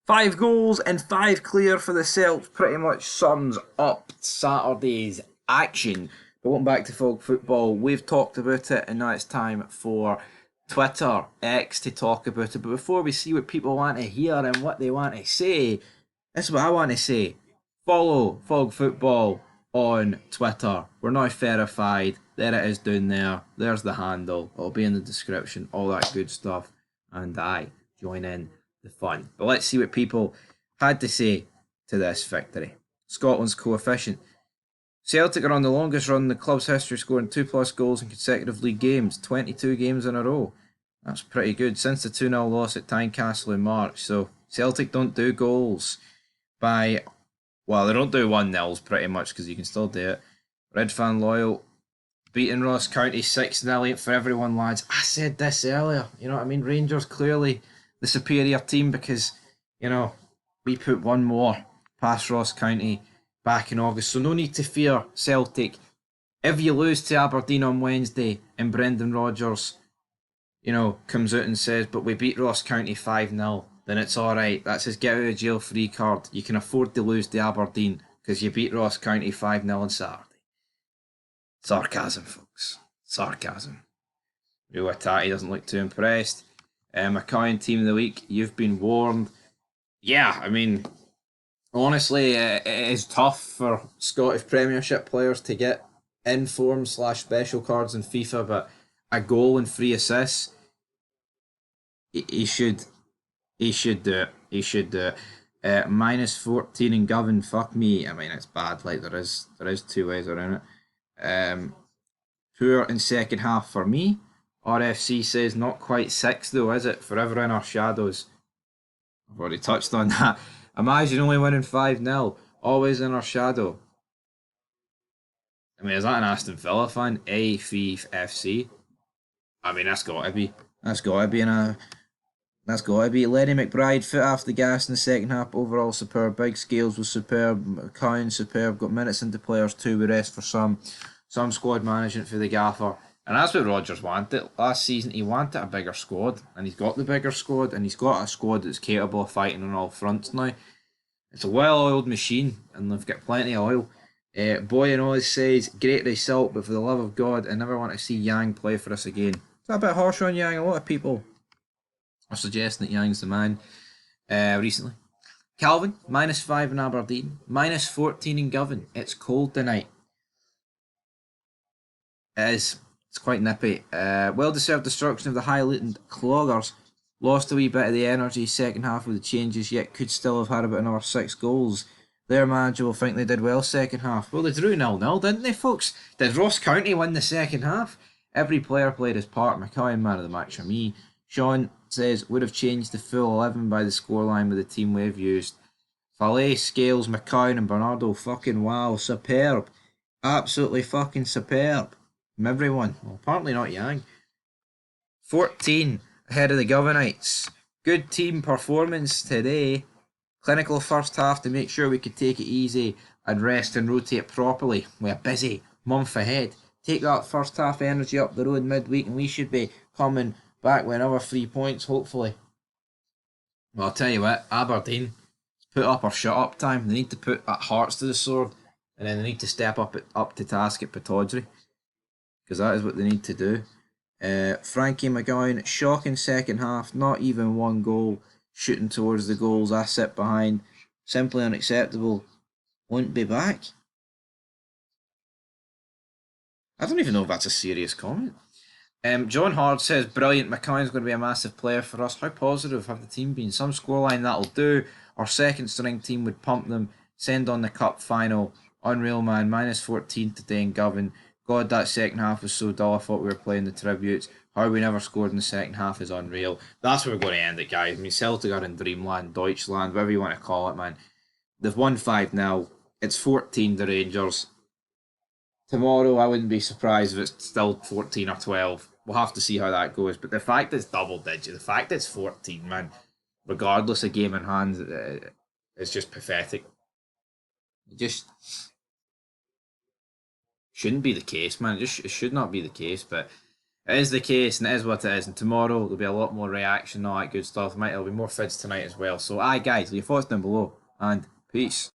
5 goals and 5 clear for the Celts pretty much sums up Saturday's action. But welcome back to Fog Football. We've talked about it and now it's time for Twitter X to talk about it. But before we see what people want to hear and what they want to say, this is what I want to say. Follow Fog Football on Twitter. We're now verified. There it is down there. There's the handle. It'll be in the description. All that good stuff. And join in the fun. But let's see what people had to say to this victory. Scotland's coefficient. Celtic are on the longest run in the club's history, scoring 2+ goals in consecutive league games, 22 games in a row. That's pretty good since the 2-0 loss at Tynecastle in March. So Celtic don't do goals they don't do 1-0s pretty much because you can still do it. Red Fan Loyal beating Ross County 6-0 for everyone, lads. I said this earlier, you know what I mean? Rangers clearly the superior team because, we put one more past Ross County back in August. So no need to fear Celtic. If you lose to Aberdeen on Wednesday and Brendan Rodgers, comes out and says, but we beat Ross County 5-0, then it's alright. That's his get out of jail free card. You can afford to lose to Aberdeen because you beat Ross County 5-0 on Saturday. Sarcasm, folks. Sarcasm. Ruatati doesn't look too impressed. McCoy Team of the Week, you've been warned. Yeah, I mean, honestly, it is tough for Scottish Premiership players to get inform / special cards in FIFA, but a goal and 3 assists, he should do it. He should do it. -14 in Govan, fuck me. I mean, it's bad. Like there is 2 ways around it. Poor in second half for me. RFC says not quite 6 though, is it? Forever in our shadows. I've already touched on that. Imagine only winning 5-0. Always in our shadow. I mean, is that an Aston Villa fan? FC. I mean, that's got to be. That's got to be Lenny McBride, foot off the gas in the second half. Overall superb. Big Scales was superb. Cowan superb. Got minutes into players too. We rest for some squad management for the gaffer. And that's what Rodgers wanted. Last season, he wanted a bigger squad. And he's got the bigger squad. And he's got a squad that's capable of fighting on all fronts now. It's a well-oiled machine. And they've got plenty of oil. Boy in Oz says, great result, but for the love of God, I never want to see Yang play for us again. Is that a bit harsh on Yang? A lot of people are suggesting that Yang's the man recently. Calvin, -5 in Aberdeen, -14 in Govan. It's cold tonight. It is. It's quite nippy. Well-deserved destruction of the Highland Cloggers. Lost a wee bit of the energy second half with the changes, yet could still have had about another 6 goals. Their manager will think they did well second half. Well, they drew 0-0, didn't they, folks? Did Ross County win the second half? Every player played his part. McCoy, man of the match for me. Sean says, would have changed the full 11 by the scoreline with the team we've used. Fallet, Scales, McCoy and Bernardo, fucking wow, superb. Absolutely fucking superb. From everyone. Well, apparently not Yang. 14 ahead of the Govanites. Good team performance today. Clinical first half to make sure we could take it easy and rest and rotate properly. We're a busy month ahead. Take that first half energy up the road midweek and we should be coming back with another 3 points, hopefully. Well, I'll tell you what, Aberdeen, put up or shut up time. They need to put Hearts to the sword and then they need to step up to task at Pittodrie because that is what they need to do. Frankie McGowan, shocking second half, not even 1 goal. Shooting towards the goals, I sit behind. Simply unacceptable. Won't be back. I don't even know if that's a serious comment. John Hard says, brilliant, McCoy's going to be a massive player for us. How positive have the team been? Some scoreline that'll do. Our second string team would pump them. Send on the cup final. Unreal, man. -14 today in Govan. God, that second half was so dull. I thought we were playing the tributes. How we never scored in the second half is unreal. That's where we're going to end it, guys. I mean, Celtic are in Dreamland, Deutschland, whatever you want to call it, man. They've won 5-0. It's 14 the Rangers. Tomorrow, I wouldn't be surprised if it's still 14 or 12. We'll have to see how that goes. But the fact it's double digit, the fact it's 14, man, regardless of game in hand, it's just pathetic. It just shouldn't be the case, man. It should not be the case. But It is the case, and it is what it is. And tomorrow there'll be a lot more reaction, all that good stuff. There'll be more fids tonight as well. So, aye, guys, leave your thoughts down below, and peace.